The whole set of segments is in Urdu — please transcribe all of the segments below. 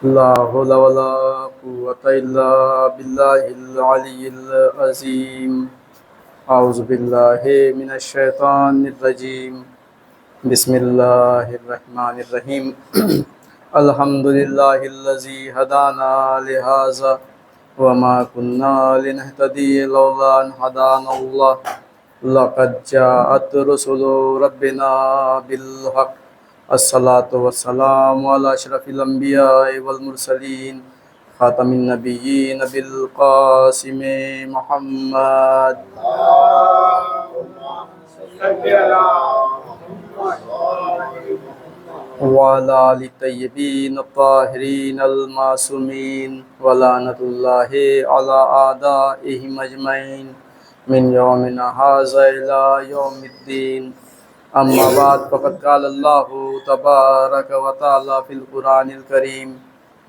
لا حول ولا قوة إلا بالله العلي العظيم. أعوذ بالله من الشيطان الرجيم. بسم الله الرحمن الرحيم. الحمد لله الذي هدانا لهذا وما كنا لنهتدي لولا أن هدانا الله. لقد جاءت رسل ربنا بالحق. الصلاة والسلام على أشرف الأنبياء والمرسلين خاتم النبيين بالقاسم محمد وعلى آل الطيبين الطاهرين المعصومين ولعنة الله على أعدائهم أجمعين من يومنا هذا إلى يوم الدين. أما بعد فقد قال الله تبارك وتعالى في القرآن الكريم.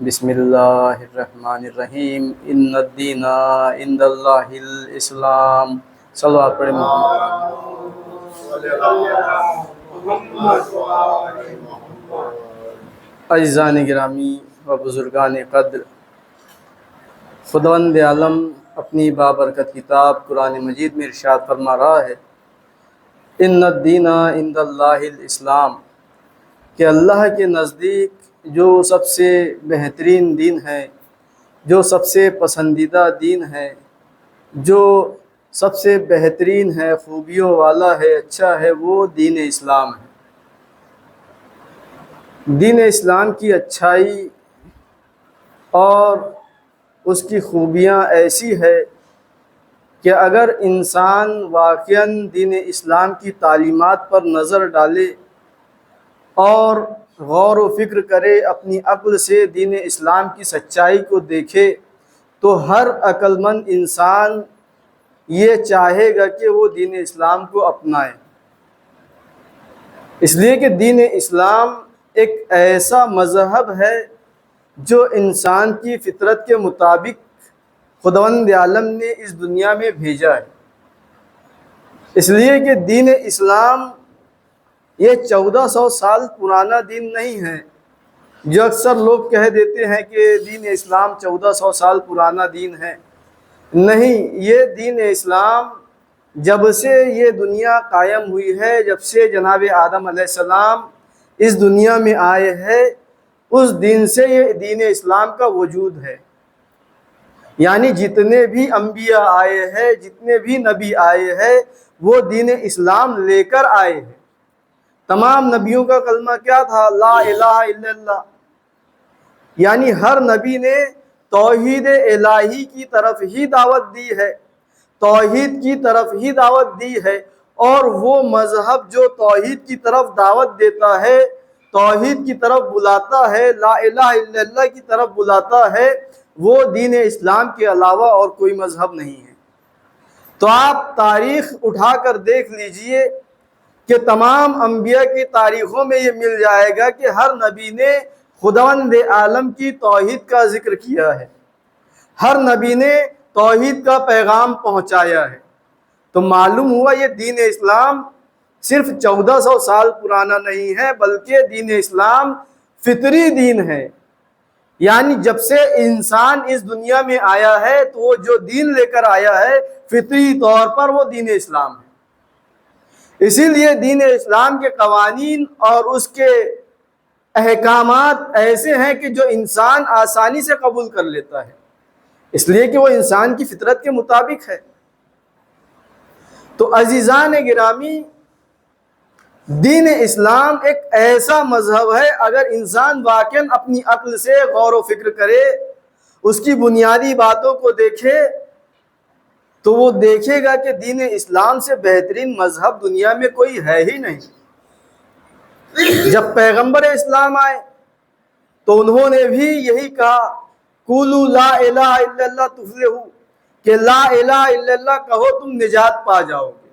بسم الله الرحمن الرحيم. إن الدين عند الله الإسلام. صلوات پڑھیں عزیزان گرامی و بزرگان قدر، خداوند عالم اپنی بابرکت کتاب قرآن مجید میں ارشاد فرما رہا ہے، ان الدین عند اللہ الاسلام، کہ اللہ کے نزدیک جو سب سے بہترین دین ہے، جو سب سے پسندیدہ دین ہے، جو سب سے بہترین ہے، خوبیوں والا ہے، اچھا ہے، وہ دین اسلام ہے۔ دین اسلام کی اچھائی اور اس کی خوبیاں ایسی ہے کہ اگر انسان واقعاً دین اسلام کی تعلیمات پر نظر ڈالے اور غور و فکر کرے، اپنی عقل سے دین اسلام کی سچائی کو دیکھے، تو ہر عقل مند انسان یہ چاہے گا کہ وہ دین اسلام کو اپنائے، اس لیے کہ دین اسلام ایک ایسا مذہب ہے جو انسان کی فطرت کے مطابق خداوند عالم نے اس دنیا میں بھیجا ہے۔ اس لیے کہ دین اسلام یہ 1400 سال پرانا دین نہیں ہے، جو اکثر لوگ کہہ دیتے ہیں کہ دین اسلام 1400 سال پرانا دین ہے۔ نہیں، یہ دین اسلام جب سے یہ دنیا قائم ہوئی ہے، جب سے جناب آدم علیہ السلام اس دنیا میں آئے ہیں، اس دن سے یہ دین اسلام کا وجود ہے۔ یعنی جتنے بھی انبیاء آئے ہیں، جتنے بھی نبی آئے ہیں، وہ دین اسلام لے کر آئے ہیں۔ تمام نبیوں کا کلمہ کیا تھا؟ لا الہ الا اللہ۔ یعنی ہر نبی نے توحید الہی کی طرف ہی دعوت دی ہے، توحید کی طرف ہی دعوت دی ہے، اور وہ مذہب جو توحید کی طرف دعوت دیتا ہے، توحید کی طرف بلاتا ہے، لا الہ الا اللہ کی طرف بلاتا ہے، وہ دین اسلام کے علاوہ اور کوئی مذہب نہیں ہے۔ تو آپ تاریخ اٹھا کر دیکھ لیجئے کہ تمام انبیاء کی تاریخوں میں یہ مل جائے گا کہ ہر نبی نے خداوند عالم کی توحید کا ذکر کیا ہے، ہر نبی نے توحید کا پیغام پہنچایا ہے۔ تو معلوم ہوا یہ دین اسلام صرف 1400 سال پرانا نہیں ہے، بلکہ دین اسلام فطری دین ہے۔ یعنی جب سے انسان اس دنیا میں آیا ہے تو وہ جو دین لے کر آیا ہے، فطری طور پر وہ دین اسلام ہے۔ اسی لیے دین اسلام کے قوانین اور اس کے احکامات ایسے ہیں کہ جو انسان آسانی سے قبول کر لیتا ہے، اس لیے کہ وہ انسان کی فطرت کے مطابق ہے۔ تو عزیزان گرامی، دین اسلام ایک ایسا مذہب ہے، اگر انسان واقعاً اپنی عقل سے غور و فکر کرے، اس کی بنیادی باتوں کو دیکھے، تو وہ دیکھے گا کہ دین اسلام سے بہترین مذہب دنیا میں کوئی ہے ہی نہیں۔ جب پیغمبر اسلام آئے تو انہوں نے بھی یہی کہا، قولوا لا الہ الا اللہ تفلحوا، کہ لا الہ الا اللہ کہو تم نجات پا جاؤ گے۔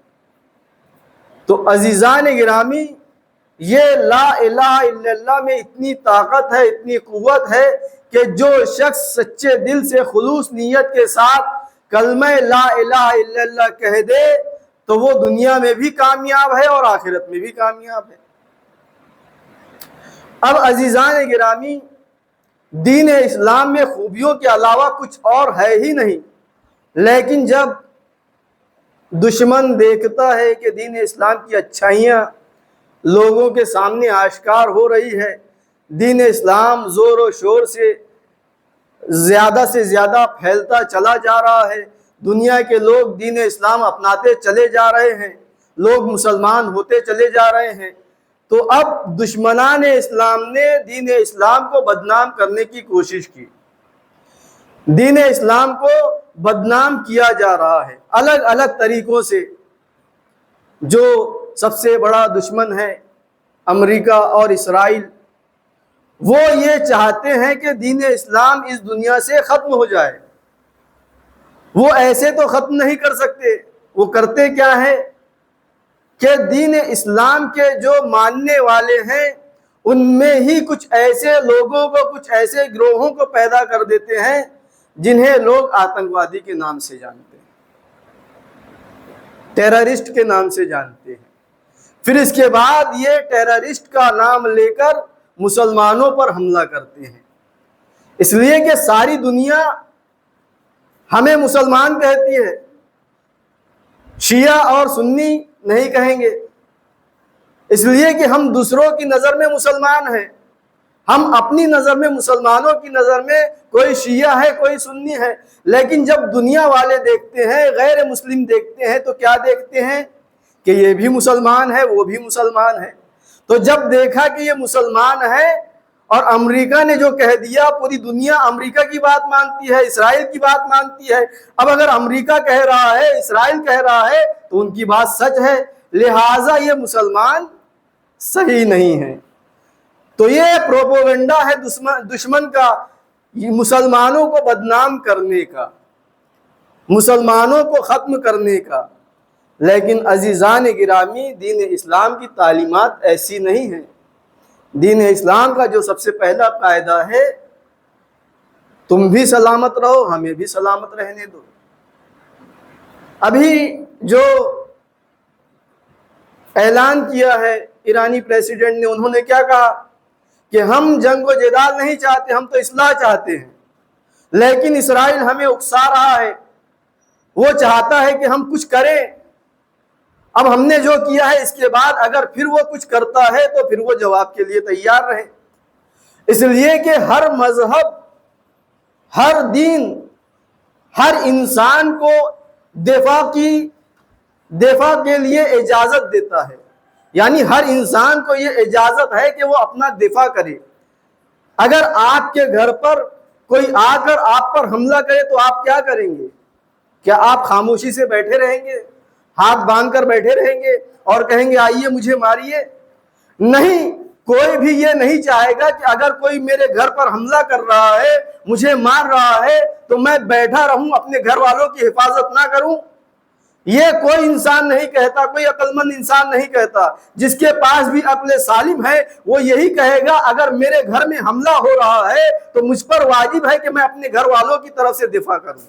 تو عزیزان گرامی، یہ لا الہ الا اللہ میں اتنی طاقت ہے، اتنی قوت ہے کہ جو شخص سچے دل سے خلوص نیت کے ساتھ کلمہ لا الہ الا اللہ کہہ دے تو وہ دنیا میں بھی کامیاب ہے اور آخرت میں بھی کامیاب ہے۔ اب عزیزان گرامی، دین اسلام میں خوبیوں کے علاوہ کچھ اور ہے ہی نہیں، لیکن جب دشمن دیکھتا ہے کہ دین اسلام کی اچھائیاں لوگوں کے سامنے آشکار ہو رہی ہے، دین اسلام زور و شور سے زیادہ پھیلتا چلا جا رہا ہے، دنیا کے لوگ دین اسلام اپناتے چلے جا رہے ہیں، لوگ مسلمان ہوتے چلے جا رہے ہیں، تو اب دشمنان اسلام نے دین اسلام کو بدنام کرنے کی کوشش کی۔ دین اسلام کو بدنام کیا جا رہا ہے الگ الگ طریقوں سے۔ جو سب سے بڑا دشمن ہے امریکہ اور اسرائیل، وہ یہ چاہتے ہیں کہ دین اسلام اس دنیا سے ختم ہو جائے۔ وہ ایسے تو ختم نہیں کر سکتے، وہ کرتے کیا ہے کہ دین اسلام کے جو ماننے والے ہیں ان میں ہی کچھ ایسے لوگوں کو، کچھ ایسے گروہوں کو پیدا کر دیتے ہیں جنہیں لوگ آتنکوادی کے نام سے جانتے ہیں، ٹیررسٹ کے نام سے جانتے ہیں۔ پھر اس کے بعد یہ ٹیررسٹ کا نام لے کر مسلمانوں پر حملہ کرتے ہیں، اس لیے کہ ساری دنیا ہمیں مسلمان کہتی ہے، شیعہ اور سنی نہیں کہیں گے، اس لیے کہ ہم دوسروں کی نظر میں مسلمان ہیں، ہم اپنی نظر میں، مسلمانوں کی نظر میں کوئی شیعہ ہے کوئی سنی ہے، لیکن جب دنیا والے دیکھتے ہیں، غیر مسلم دیکھتے ہیں، تو کیا دیکھتے ہیں کہ یہ بھی مسلمان ہے وہ بھی مسلمان ہے۔ تو جب دیکھا کہ یہ مسلمان ہے اور امریکہ نے جو کہہ دیا، پوری دنیا امریکہ کی بات مانتی ہے، اسرائیل کی بات مانتی ہے، اب اگر امریکہ کہہ رہا ہے، اسرائیل کہہ رہا ہے تو ان کی بات سچ ہے، لہٰذا یہ مسلمان صحیح نہیں ہے۔ تو یہ پروپیگنڈا ہے دشمن کا، مسلمانوں کو بدنام کرنے کا، مسلمانوں کو ختم کرنے کا۔ لیکن عزیزان گرامی، دین اسلام کی تعلیمات ایسی نہیں ہیں۔ دین اسلام کا جو سب سے پہلا قاعدہ ہے، تم بھی سلامت رہو ہمیں بھی سلامت رہنے دو۔ ابھی جو اعلان کیا ہے ایرانی پریزیڈنٹ نے، انہوں نے کیا کہا کہ ہم جنگ و جدال نہیں چاہتے، ہم تو اصلاح چاہتے ہیں، لیکن اسرائیل ہمیں اکسا رہا ہے، وہ چاہتا ہے کہ ہم کچھ کریں۔ اب ہم نے جو کیا ہے، اس کے بعد اگر پھر وہ کچھ کرتا ہے تو پھر وہ جواب کے لیے تیار رہے، اس لیے کہ ہر مذہب، ہر دین، ہر انسان کو دفاع کے لیے اجازت دیتا ہے، یعنی ہر انسان کو یہ اجازت ہے کہ وہ اپنا دفاع کرے۔ اگر آپ کے گھر پر کوئی آ کر آپ پر حملہ کرے تو آپ کیا کریں گے؟ کیا آپ خاموشی سے بیٹھے رہیں گے، ہاتھ باندھ کر بیٹھے رہیں گے اور کہیں گے آئیے مجھے ماریے؟ نہیں، کوئی بھی یہ نہیں چاہے گا کہ اگر کوئی میرے گھر پر حملہ کر رہا ہے، مجھے مار رہا ہے، تو میں بیٹھا رہوں، اپنے گھر والوں کی حفاظت نہ کروں۔ یہ کوئی انسان نہیں کہتا، کوئی عقل مند انسان نہیں کہتا۔ جس کے پاس بھی عقل سالم ہے وہ یہی کہے گا اگر میرے گھر میں حملہ ہو رہا ہے تو مجھ پر واجب ہے کہ میں اپنے گھر والوں کی طرف سے دفاع کروں۔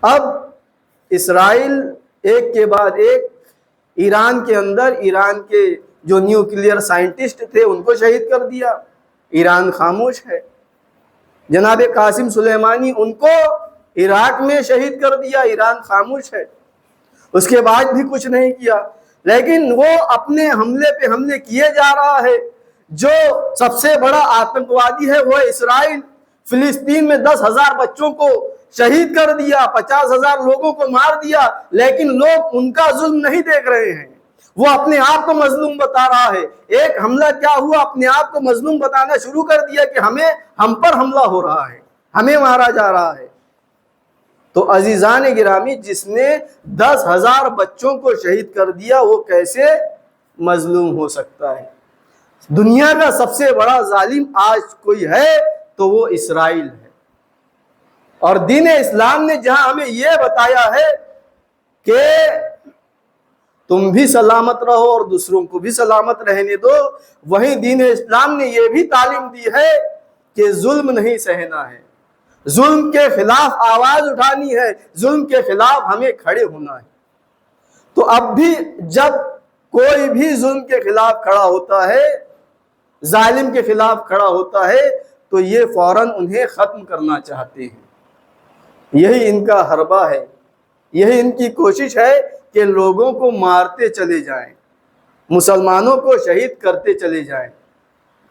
اب اسرائیل ایک کے بعد ایک ایران کے اندر، ایران کے جو نیوکلیئر سائنٹسٹ تھے ان کو شہید کر دیا، ایران خاموش ہے۔ جناب قاسم سلیمانی، ان کو عراق میں شہید کر دیا، ایران خاموش ہے۔ اس کے بعد بھی کچھ نہیں کیا، لیکن وہ اپنے حملے پہ حملے کیے جا رہا ہے۔ جو سب سے بڑا آتنکوادی ہے وہ اسرائیل، فلسطین میں 10,000 بچوں کو شہید کر دیا، 50,000 لوگوں کو مار دیا، لیکن لوگ ان کا ظلم نہیں دیکھ رہے ہیں، وہ اپنے آپ کو مظلوم بتا رہا ہے۔ ایک حملہ کیا ہوا، اپنے آپ کو مظلوم بتانا شروع کر دیا کہ ہم پر حملہ ہو رہا ہے، ہمیں مارا جا رہا ہے۔ تو عزیزان گرامی، جس نے 10,000 بچوں کو شہید کر دیا وہ کیسے مظلوم ہو سکتا ہے؟ دنیا کا سب سے بڑا ظالم آج کوئی ہے تو وہ اسرائیل ہے۔ اور دین اسلام نے جہاں ہمیں یہ بتایا ہے کہ تم بھی سلامت رہو اور دوسروں کو بھی سلامت رہنے دو، وہیں دین اسلام نے یہ بھی تعلیم دی ہے کہ ظلم نہیں سہنا ہے، ظلم کے خلاف آواز اٹھانی ہے، ظلم کے خلاف ہمیں کھڑے ہونا ہے۔ تو اب بھی جب کوئی بھی ظلم کے خلاف کھڑا ہوتا ہے ظالم کے خلاف کھڑا ہوتا ہے تو یہ فوراً انہیں ختم کرنا چاہتے ہیں۔ یہی ان کا حربہ ہے، یہی ان کی کوشش ہے کہ لوگوں کو مارتے چلے جائیں، مسلمانوں کو شہید کرتے چلے جائیں،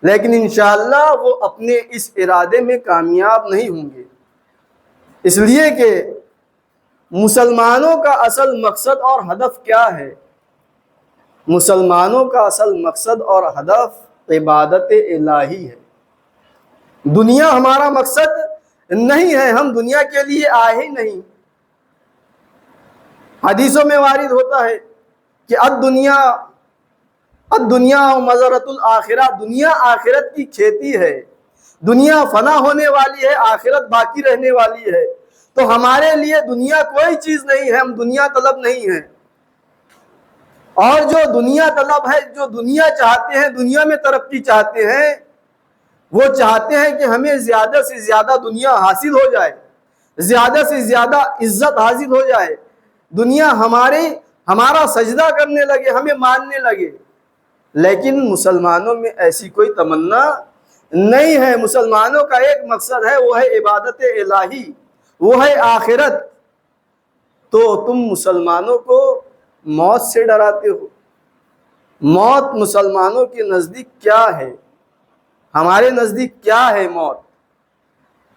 لیکن انشاءاللہ وہ اپنے اس ارادے میں کامیاب نہیں ہوں گے، اس لیے کہ مسلمانوں کا اصل مقصد اور ہدف کیا ہے؟ مسلمانوں کا اصل مقصد اور ہدف عبادت الہی ہے۔ دنیا ہمارا مقصد نہیں ہے، ہم دنیا کے لیے آئے ہی نہیں۔ حدیثوں میں وارد ہوتا ہے کہ الدنیا مزرعۃ الآخرہ، دنیا آخرت کی کھیتی ہے، دنیا فنا ہونے والی ہے، آخرت باقی رہنے والی ہے، تو ہمارے لیے دنیا کوئی چیز نہیں ہے، ہم دنیا طلب نہیں ہیں۔ اور جو دنیا طلب ہے، جو دنیا چاہتے ہیں، دنیا میں ترقی چاہتے ہیں، وہ چاہتے ہیں کہ ہمیں زیادہ سے زیادہ دنیا حاصل ہو جائے، زیادہ سے زیادہ عزت حاصل ہو جائے، دنیا ہمارا سجدہ کرنے لگے، ہمیں ماننے لگے۔ لیکن مسلمانوں میں ایسی کوئی تمنا نہیں ہے۔ مسلمانوں کا ایک مقصد ہے، وہ ہے عبادت الہی، وہ ہے آخرت۔ تو تم مسلمانوں کو موت سے ڈراتے ہو۔ موت مسلمانوں کے نزدیک کیا ہے؟ ہمارے نزدیک کیا ہے موت؟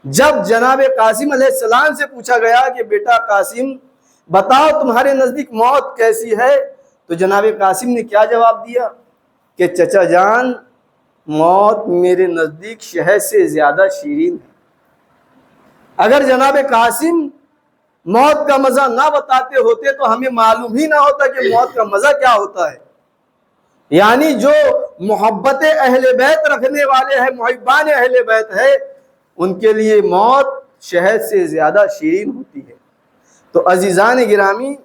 جب جناب قاسم علیہ السلام سے پوچھا گیا کہ بیٹا قاسم بتاؤ تمہارے نزدیک موت کیسی ہے، تو جناب قاسم نے کیا جواب دیا کہ چچا جان، موت میرے نزدیک شہد سے زیادہ شیرین ہے۔ اگر جناب قاسم موت کا مزہ نہ بتاتے ہوتے تو ہمیں معلوم ہی نہ ہوتا کہ موت کا مزہ کیا ہوتا ہے۔ یعنی جو محبت اہل بیت رکھنے والے ہیں، محبان اہل بیت ہے، ان کے لیے موت شہد سے زیادہ شیرین ہوتی ہے۔ تو عزیزان گرامی،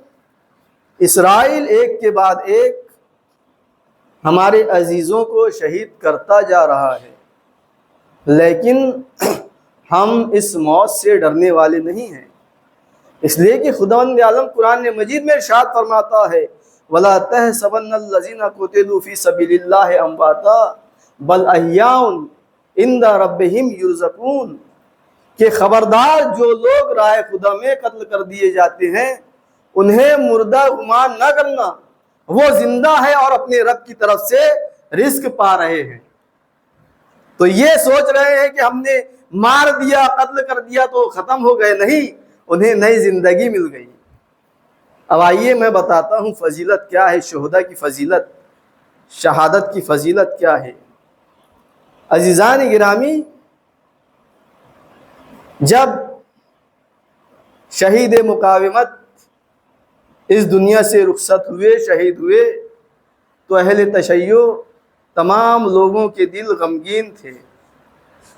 اسرائیل ایک کے بعد ایک ہمارے عزیزوں کو شہید کرتا جا رہا ہے، لیکن ہم اس موت سے ڈرنے والے نہیں ہیں، اس لیے کہ خداوند عالم قرآن مجید میں ارشاد فرماتا ہے وَلَا تَحْسَبَنَّ الَّذِينَ قُتِلُوا فِي سَبِيلِ اللَّهِ أَمْوَاتًا بَلْ أَحْيَاءٌ عِندَ رَبِّهِمْ يُرْزَقُونَ، کہ خبردار جو لوگ راہ خدا میں قتل کر دیے جاتے ہیں انہیں مردہ گمان نہ کرنا، وہ زندہ ہے اور اپنے رب کی طرف سے رزق پا رہے ہیں۔ تو یہ سوچ رہے ہیں کہ ہم نے مار دیا، قتل کر دیا تو ختم ہو گئے، نہیں، انہیں نئی زندگی مل گئی۔ اب آئیے میں بتاتا ہوں فضیلت کیا ہے، شہداء کی فضیلت، شہادت کی فضیلت کیا ہے۔ عزیزان گرامی، جب شہید مقاومت اس دنیا سے رخصت ہوئے، شہید ہوئے، تو اہل تشیع تمام لوگوں کے دل غمگین تھے،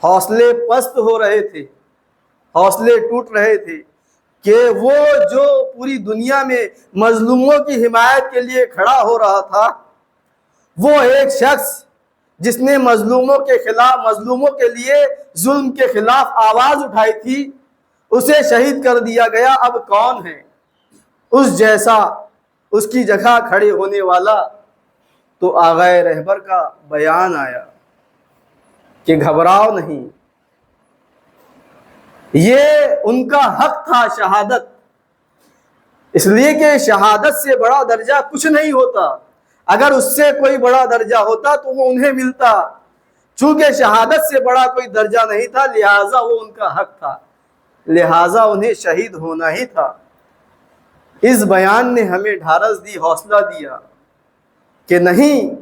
حوصلے پست ہو رہے تھے، حوصلے ٹوٹ رہے تھے کہ وہ جو پوری دنیا میں مظلوموں کی حمایت کے لیے کھڑا ہو رہا تھا، وہ ایک شخص جس نے مظلوموں کے خلاف، مظلوموں کے لیے ظلم کے خلاف آواز اٹھائی تھی، اسے شہید کر دیا گیا۔ اب کون ہے اس جیسا، اس کی جگہ کھڑے ہونے والا؟ تو آغائے رہبر کا بیان آیا کہ گھبراؤ نہیں، یہ ان کا حق تھا شہادت، اس لیے کہ شہادت سے بڑا درجہ کچھ نہیں ہوتا۔ اگر اس سے کوئی بڑا درجہ ہوتا تو وہ انہیں ملتا، چونکہ شہادت سے بڑا کوئی درجہ نہیں تھا، لہٰذا وہ ان کا حق تھا، لہٰذا انہیں شہید ہونا ہی تھا۔ اس بیان نے ہمیں ڈھارس دی، حوصلہ دیا کہ نہیں،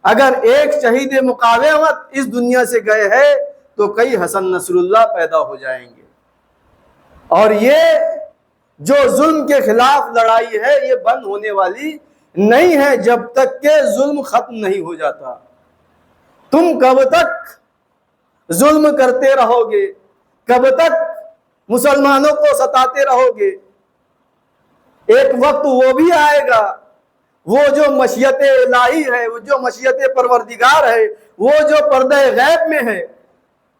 اگر ایک شہید مقاومت اس دنیا سے گئے ہیں تو کئی حسن نصر اللہ پیدا ہو جائیں گے، اور یہ جو ظلم کے خلاف لڑائی ہے یہ بند ہونے والی نہیں ہے جب تک کہ ظلم ختم نہیں ہو جاتا۔ تم کب تک ظلم کرتے رہو گے؟ کب تک مسلمانوں کو ستاتے رہو گے؟ ایک وقت وہ بھی آئے گا، وہ جو مشیت الہی ہے، وہ جو مشیت پروردگار ہے، وہ جو پردہ غیب میں ہے،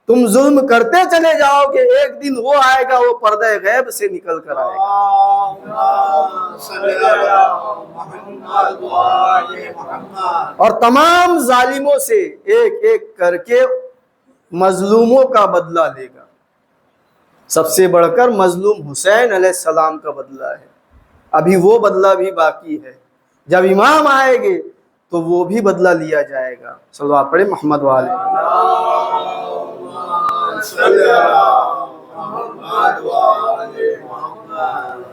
تم ظلم کرتے چلے جاؤ کہ ایک دن وہ آئے گا، وہ پردہ غیب سے نکل کر آئے گا۔ اور تمام ظالموں سے ایک ایک کر کے مظلوموں کا بدلہ لے گا۔ سب سے بڑھ کر مظلوم حسین علیہ السلام کا بدلہ ہے، ابھی وہ بدلہ بھی باقی ہے۔ جب امام آئے گے تو وہ بھی بدلہ لیا جائے گا۔ صلوات پڑھیں محمد والے۔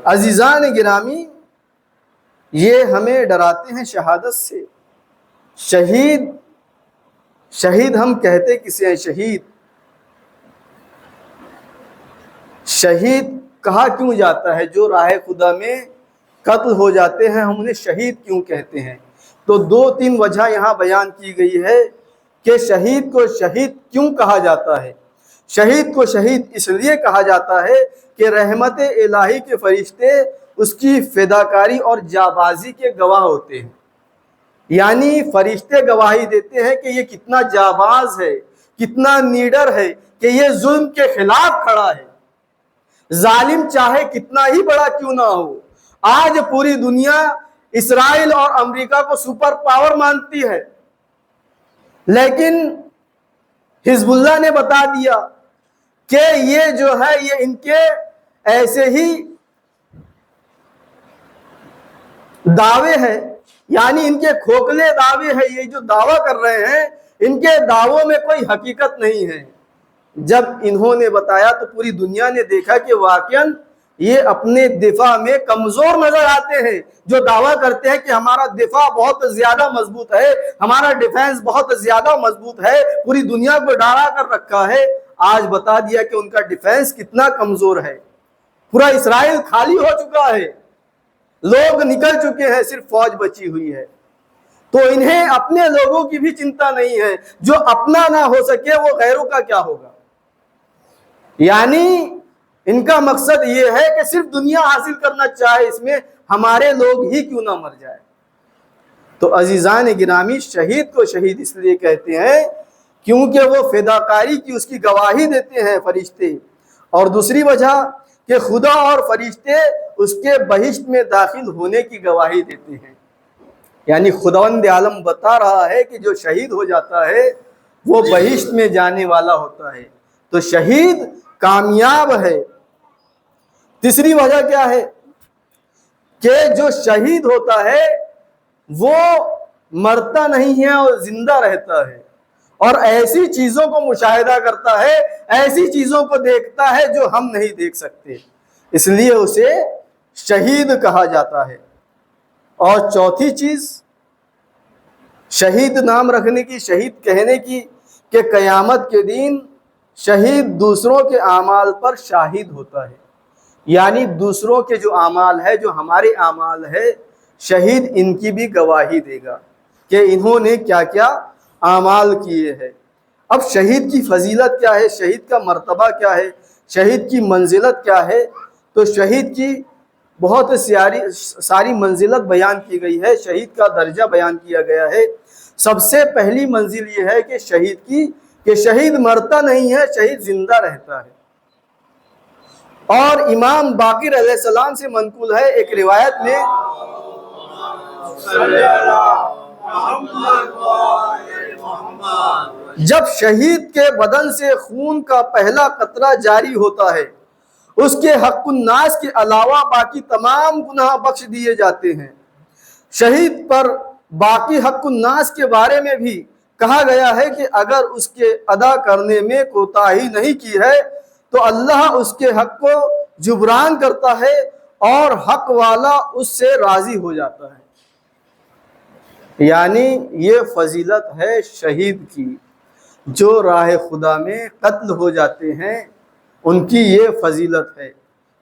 عزیزان گرامی، یہ ہمیں ڈراتے ہیں شہادت سے۔ شہید ہم کہتے کسے ہیں؟ شہید کہا کیوں جاتا ہے؟ جو راہ خدا میں قتل ہو جاتے ہیں ہم انہیں شہید کیوں کہتے ہیں؟ تو 2-3 وجہ یہاں بیان کی گئی ہے کہ شہید کو شہید کیوں کہا جاتا ہے۔ شہید کو شہید اس لیے کہا جاتا ہے کہ رحمت الہی کے فرشتے اس کی فداکاری اور جابازی کے گواہ ہوتے ہیں۔ یعنی فرشتے گواہی دیتے ہیں کہ یہ کتنا جاباز ہے، کتنا نیڈر ہے کہ یہ ظلم کے خلاف کھڑا ہے، ظالم چاہے کتنا ہی بڑا کیوں نہ ہو۔ آج پوری دنیا اسرائیل اور امریکہ کو سپر پاور مانتی ہے، لیکن حزب اللہ نے بتا دیا کہ یہ جو ہے یہ ان کے ایسے ہی دعوے ہیں، یعنی ان کے کھوکھلے دعوے ہیں۔ یہ جو دعویٰ کر رہے ہیں ان کے دعووں میں کوئی حقیقت نہیں ہے۔ جب انہوں نے بتایا تو پوری دنیا نے دیکھا کہ واقعاً یہ اپنے دفاع میں کمزور نظر آتے ہیں۔ جو دعویٰ کرتے ہیں کہ ہمارا دفاع بہت زیادہ مضبوط ہے، ہمارا ڈیفنس بہت زیادہ مضبوط ہے، پوری دنیا کو ڈرا کر رکھا ہے، آج بتا دیا کہ ان کا ڈیفنس کتنا کمزور ہے۔ پورا اسرائیل خالی ہو چکا ہے، لوگ نکل چکے ہیں، صرف فوج بچی ہوئی ہے۔ تو انہیں اپنے لوگوں کی بھی چنتا نہیں ہے۔ جو اپنا نہ ہو سکے وہ غیروں کا کیا ہوگا؟ یعنی ان کا مقصد یہ ہے کہ صرف دنیا حاصل کرنا چاہے، اس میں ہمارے لوگ ہی کیوں نہ مر جائے۔ تو عزیزان گرامی، شہید کو شہید اس لیے کہتے ہیں کیونکہ وہ فداکاری کی اس کی گواہی دیتے ہیں فرشتے، اور دوسری وجہ کہ خدا اور فرشتے اس کے بہشت میں داخل ہونے کی گواہی دیتے ہیں۔ یعنی خداوند عالم بتا رہا ہے کہ جو شہید ہو جاتا ہے وہ بہشت میں جانے والا ہوتا ہے، تو شہید کامیاب ہے۔ تیسری وجہ کیا ہے کہ جو شہید ہوتا ہے وہ مرتا نہیں ہے اور زندہ رہتا ہے، اور ایسی چیزوں کو مشاہدہ کرتا ہے، ایسی چیزوں کو دیکھتا ہے جو ہم نہیں دیکھ سکتے، اس لیے اسے شہید کہا جاتا ہے۔ اور چوتھی چیز شہید نام رکھنے کی، شہید کہنے کی، کہ قیامت کے دن شہید دوسروں کے اعمال پر شاہد ہوتا ہے۔ یعنی دوسروں کے جو اعمال ہے، جو ہمارے اعمال ہے، شہید ان کی بھی گواہی دے گا کہ انہوں نے کیا کیا اعمال کیے ہیں۔ اب شہید کی فضیلت کیا ہے، شہید کا مرتبہ کیا ہے، شہید کی منزلت کیا ہے؟ تو شہید کی بہت ساری منزلت بیان کی گئی ہے، شہید کا درجہ بیان کیا گیا ہے۔ سب سے پہلی منزل یہ ہے کہ شہید کی، کہ شہید مرتا نہیں ہے، شہید زندہ رہتا ہے۔ اور امام باقر علیہ السلام سے منقول ہے ایک روایت میں، جب شہید کے بدن سے خون کا پہلا قطرہ جاری ہوتا ہے اس کے حق الناس کے علاوہ باقی تمام گناہ بخش دیے جاتے ہیں۔ شہید پر باقی حق الناس کے بارے میں بھی کہا گیا ہے کہ اگر اس کے ادا کرنے میں کوتاہی نہیں کی ہے تو اللہ اس کے حق کو جبران کرتا ہے اور حق والا اس سے راضی ہو جاتا ہے۔ یعنی یہ فضیلت ہے شہید کی، جو راہ خدا میں قتل ہو جاتے ہیں ان کی یہ فضیلت ہے،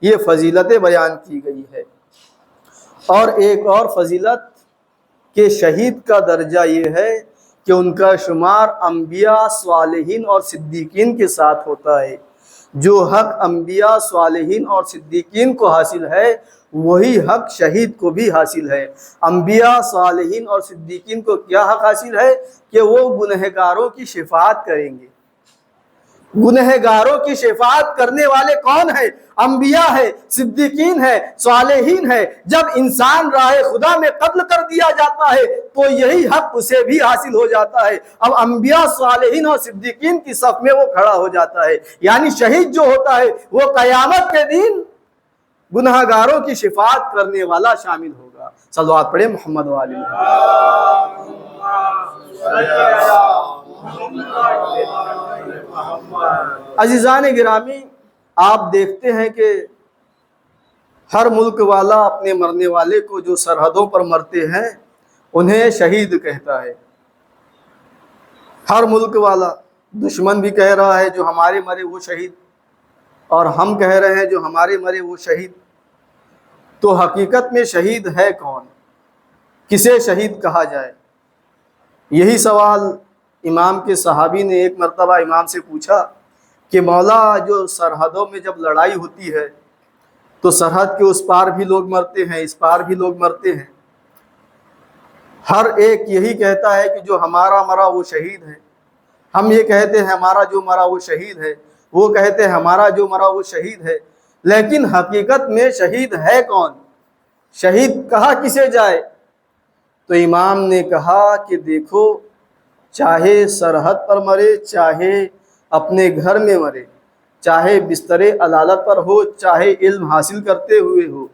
یہ فضیلتیں بیان کی گئی ہے۔ اور ایک اور فضیلت کہ شہید کا درجہ یہ ہے کہ ان کا شمار انبیاء، صالحین اور صدیقین کے ساتھ ہوتا ہے۔ جو حق انبیاء، صالحین اور صدیقین کو حاصل ہے وہی حق شہید کو بھی حاصل ہے۔ انبیاء، صالحین اور صدیقین کو کیا حق حاصل ہے کہ وہ گنہگاروں کی شفاعت کریں گے، گنہگاروں کی شفاعت کرنے والے کون ہیں؟ انبیاء ہے، صدیقین ہے، صالحین ہے۔ جب انسان راہ خدا میں قتل کر دیا جاتا ہے تو یہی حق اسے بھی حاصل ہو جاتا ہے۔ اب انبیاء، صالحین اور صدیقین کی صف میں وہ کھڑا ہو جاتا ہے، یعنی شہید جو ہوتا ہے وہ قیامت کے دن گنہگاروں کی شفاعت کرنے والا شامل ہوگا۔ صلوات پڑھیں محمد والی۔ عزیزان گرامی، آپ دیکھتے ہیں کہ ہر ملک والا اپنے مرنے والے کو جو سرحدوں پر مرتے ہیں انہیں شہید کہتا ہے۔ ہر ملک والا، دشمن بھی کہہ رہا ہے جو ہمارے مرے وہ شہید، اور ہم کہہ رہے ہیں جو ہمارے مرے وہ شہید۔ تو حقیقت میں شہید ہے کون؟ کسے شہید کہا جائے؟ یہی سوال امام کے صحابی نے ایک مرتبہ امام سے پوچھا کہ مولا، جو سرحدوں میں جب لڑائی ہوتی ہے تو سرحد کے اس پار بھی لوگ مرتے ہیں، اس پار بھی لوگ مرتے ہیں، ہر ایک یہی کہتا ہے کہ جو ہمارا مرا وہ شہید ہے۔ ہم یہ کہتے ہیں ہمارا جو مرا وہ شہید ہے، وہ کہتے ہیں ہمارا جو مرا وہ شہید ہے، لیکن حقیقت میں شہید ہے کون؟ شہید کہا کسے جائے؟ تو امام نے کہا کہ دیکھو، چاہے سرحد پر مرے، چاہے اپنے گھر میں مرے، چاہے بستر عدالت پر ہو، چاہے علم حاصل کرتے ہوئے ہو،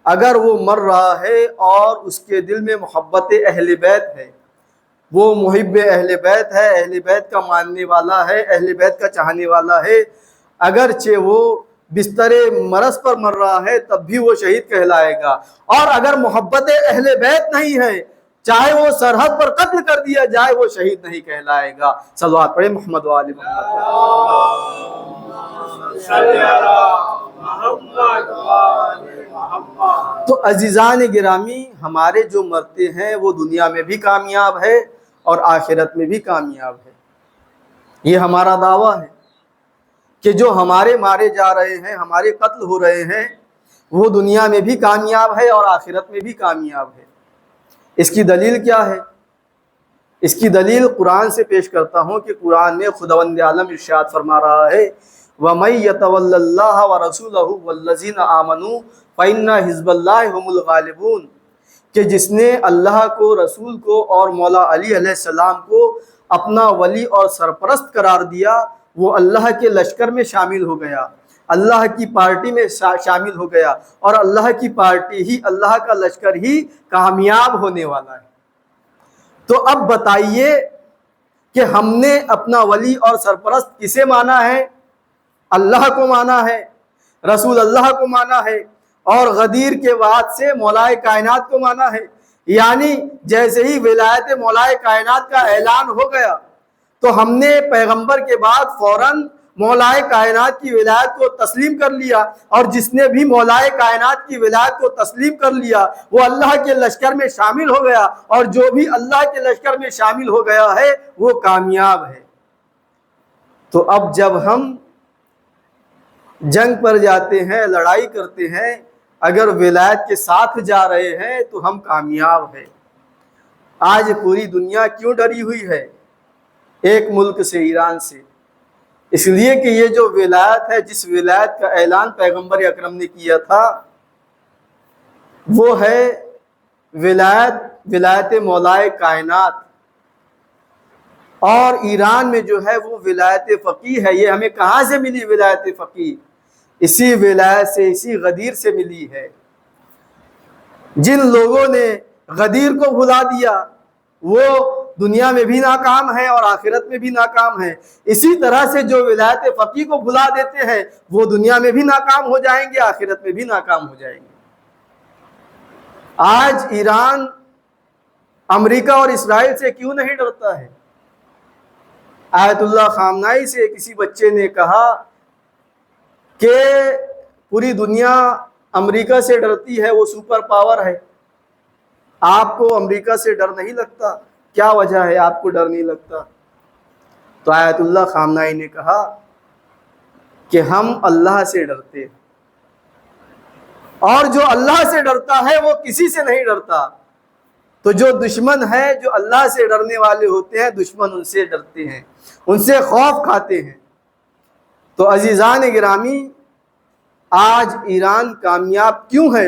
اگر وہ مر رہا ہے اور اس کے دل میں محبت اہل بیت ہے، وہ محب اہل بیت ہے، اہل بیت کا ماننے والا ہے، اہل بیت کا چاہنے والا ہے، اگرچہ وہ بستر مرض پر مر رہا ہے تب بھی وہ شہید کہلائے گا۔ اور اگر محبت اہل بیت نہیں ہے، چاہے وہ سرحد پر قتل کر دیا جائے، وہ شہید نہیں کہلائے گا۔ صلوات پڑھیں محمد والی محمد۔ تو عزیزان گرامی، ہمارے جو مرتے ہیں وہ دنیا میں بھی کامیاب ہے اور آخرت میں بھی کامیاب ہے۔ یہ ہمارا دعویٰ ہے کہ جو ہمارے مارے جا رہے ہیں، ہمارے قتل ہو رہے ہیں، وہ دنیا میں بھی کامیاب ہے اور آخرت میں بھی کامیاب ہے۔ اس کی دلیل کیا ہے؟ اس کی دلیل قرآن سے پیش کرتا ہوں کہ قرآن میں خداوند عالم ارشاد فرما رہا ہے وَمَن يَتَوَلَّ اللَّهَ وَرَسُولَهُ وَالَّذِينَ آمَنُوا فَإِنَّ حِزْبَ اللَّهِ هُمُ الْغَالِبُونَ، کہ جس نے اللہ کو، رسول کو اور مولا علی علیہ السلام کو اپنا ولی اور سرپرست قرار دیا، وہ اللہ کے لشکر میں شامل ہو گیا، اللہ کی پارٹی میں شامل ہو گیا، اور اللہ کی پارٹی ہی، اللہ کا لشکر ہی کامیاب ہونے والا ہے۔ تو اب بتائیے کہ ہم نے اپنا ولی اور سرپرست کسے مانا ہے؟ اللہ کو مانا ہے، رسول اللہ کو مانا ہے، اور غدیر کے بعد سے مولائے کائنات کو مانا ہے۔ یعنی جیسے ہی ولایت مولائے کائنات کا اعلان ہو گیا تو ہم نے پیغمبر کے بعد فوراً مولائے کائنات کی ولایت کو تسلیم کر لیا، اور جس نے بھی مولائے کائنات کی ولایت کو تسلیم کر لیا وہ اللہ کے لشکر میں شامل ہو گیا، اور جو بھی اللہ کے لشکر میں شامل ہو گیا ہے وہ کامیاب ہے۔ تو اب جب ہم جنگ پر جاتے ہیں، لڑائی کرتے ہیں، اگر ولایت کے ساتھ جا رہے ہیں تو ہم کامیاب ہیں۔ آج پوری دنیا کیوں ڈری ہوئی ہے؟ ایک ملک سے، ایران سے، اس لیے کہ یہ جو ولایت ہے، جس ولایت کا اعلان پیغمبر اکرم نے کیا تھا، وہ ہے ولایت مولائے کائنات، اور ایران میں جو ہے وہ ولایت فقیہ ہے۔ یہ ہمیں کہاں سے ملی ولایت فقیہ؟ اسی ولایت سے، اسی غدیر سے ملی ہے۔ جن لوگوں نے غدیر کو بھلا دیا وہ دنیا میں بھی ناکام ہے اور آخرت میں بھی ناکام ہے۔ اسی طرح سے جو ولایت فقیہ کو بھلا دیتے ہیں وہ دنیا میں بھی ناکام ہو جائیں گے، آخرت میں بھی ناکام ہو جائیں گے۔ آج ایران امریکہ اور اسرائیل سے کیوں نہیں ڈرتا ہے؟ آیت اللہ خامنائی سے کسی بچے نے کہا کہ پوری دنیا امریکہ سے ڈرتی ہے، وہ سپر پاور ہے، آپ کو امریکہ سے ڈر نہیں لگتا؟ کیا وجہ ہے آپ کو ڈر نہیں لگتا؟ تو آیت اللہ خامنائی نے کہا کہ ہم اللہ سے ڈرتے ہیں، اور جو اللہ سے ڈرتا ہے وہ کسی سے نہیں ڈرتا۔ تو جو دشمن ہے، جو اللہ سے ڈرنے والے ہوتے ہیں، دشمن ان سے ڈرتے ہیں، ان سے خوف کھاتے ہیں۔ تو عزیزان گرامی، آج ایران کامیاب کیوں ہے؟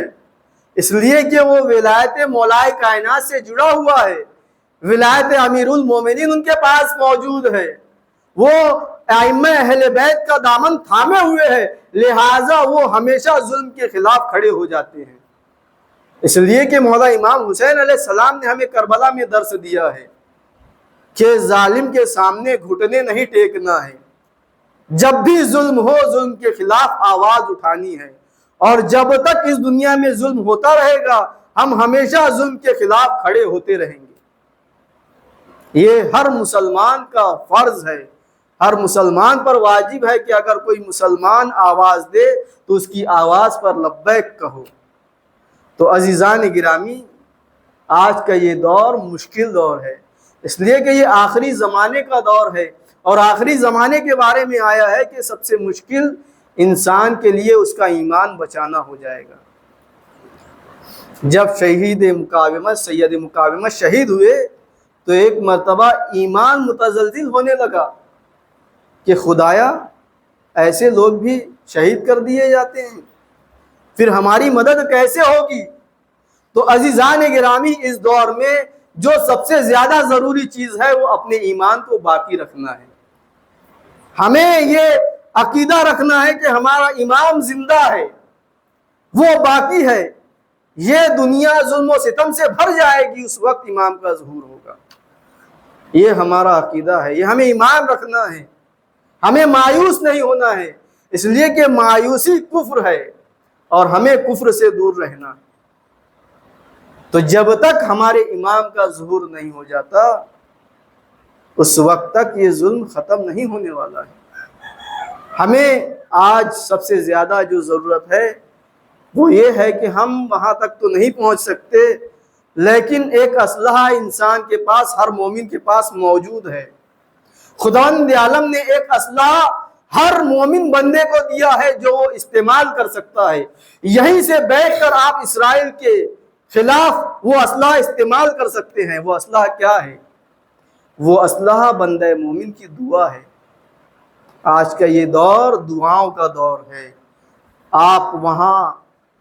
اس لیے کہ وہ ولایت مولائے کائنات سے جڑا ہوا ہے، ولایت امیر المومنین ان کے پاس موجود ہے، وہ ائمہ اہل بیت کا دامن تھامے ہوئے ہیں، لہٰذا وہ ہمیشہ ظلم کے خلاف کھڑے ہو جاتے ہیں۔ اس لیے کہ مولا امام حسین علیہ السلام نے ہمیں کربلا میں درس دیا ہے کہ ظالم کے سامنے گھٹنے نہیں ٹیکنا ہے، جب بھی ظلم ہو ظلم کے خلاف آواز اٹھانی ہے، اور جب تک اس دنیا میں ظلم ہوتا رہے گا ہم ہمیشہ ظلم کے خلاف کھڑے ہوتے رہیں گے۔ یہ ہر مسلمان کا فرض ہے، ہر مسلمان پر واجب ہے کہ اگر کوئی مسلمان آواز دے تو اس کی آواز پر لبیک کہو۔ تو عزیزان گرامی، آج کا یہ دور مشکل دور ہے، اس لیے کہ یہ آخری زمانے کا دور ہے، اور آخری زمانے کے بارے میں آیا ہے کہ سب سے مشکل انسان کے لیے اس کا ایمان بچانا ہو جائے گا۔ جب شہید مقاومت سید مقاومت شہید ہوئے تو ایک مرتبہ ایمان متزلزل ہونے لگا کہ خدایا ایسے لوگ بھی شہید کر دیے جاتے ہیں، پھر ہماری مدد کیسے ہوگی؟ تو عزیزان گرامی، اس دور میں جو سب سے زیادہ ضروری چیز ہے وہ اپنے ایمان کو باقی رکھنا ہے۔ ہمیں یہ عقیدہ رکھنا ہے کہ ہمارا امام زندہ ہے، وہ باقی ہے، یہ دنیا ظلم و ستم سے بھر جائے گی، اس وقت امام کا ظہور ہوگا۔ یہ ہمارا عقیدہ ہے، یہ ہمیں ایمان رکھنا ہے، ہمیں مایوس نہیں ہونا ہے، اس لیے کہ مایوسی کفر ہے اور ہمیں کفر سے دور رہنا ہے۔ تو جب تک ہمارے امام کا ظہور نہیں ہو جاتا اس وقت تک یہ ظلم ختم نہیں ہونے والا ہے۔ ہمیں آج سب سے زیادہ جو ضرورت ہے وہ یہ ہے کہ ہم وہاں تک تو نہیں پہنچ سکتے، لیکن ایک اسلحہ انسان کے پاس، ہر مومن کے پاس موجود ہے۔ خداوند عالم نے ایک اسلحہ ہر مومن بندے کو دیا ہے جو وہ استعمال کر سکتا ہے۔ یہیں سے بیٹھ کر آپ اسرائیل کے خلاف وہ اسلحہ استعمال کر سکتے ہیں۔ وہ اسلحہ کیا ہے؟ وہ اسلحہ بندہ مومن کی دعا ہے۔ آج کا یہ دور دعاؤں کا دور ہے۔ آپ وہاں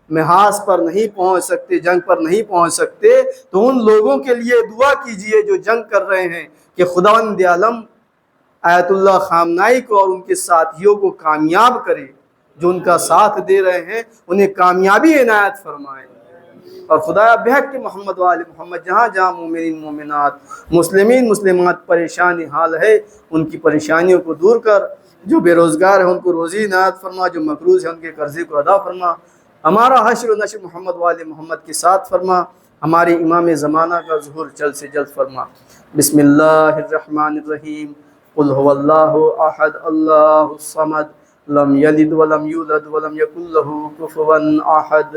محاذ پر نہیں پہنچ سکتے، جنگ پر نہیں پہنچ سکتے، تو ان لوگوں کے لیے دعا کیجئے جو جنگ کر رہے ہیں کہ خداوند عالم آیت اللہ خامنائی کو اور ان کے ساتھیوں کو کامیاب کرے، جو ان کا ساتھ دے رہے ہیں انہیں کامیابی عنایت فرمائے۔ اور خدایا بحق محمد و آل محمد جہاں جہاں مومنین مومنات مسلمین مسلمات پریشان حال ہے ان کی پریشانیوں کو دور کر، جو بے روزگار ہیں ان کو روزی عنایت فرما، جو مقروض ہیں ان کے قرضے کو ادا فرما، ہمارا حشر و نشر محمد و آل محمد کے ساتھ فرما، ہمارے امام زمانہ کا ظہور جلد سے جلد فرما۔ بسم اللہ الرحمن الرحیم، قل هو اللہ احد اللہ الصمد لم یلد ولم یولد ولم یکن له کفوا احد۔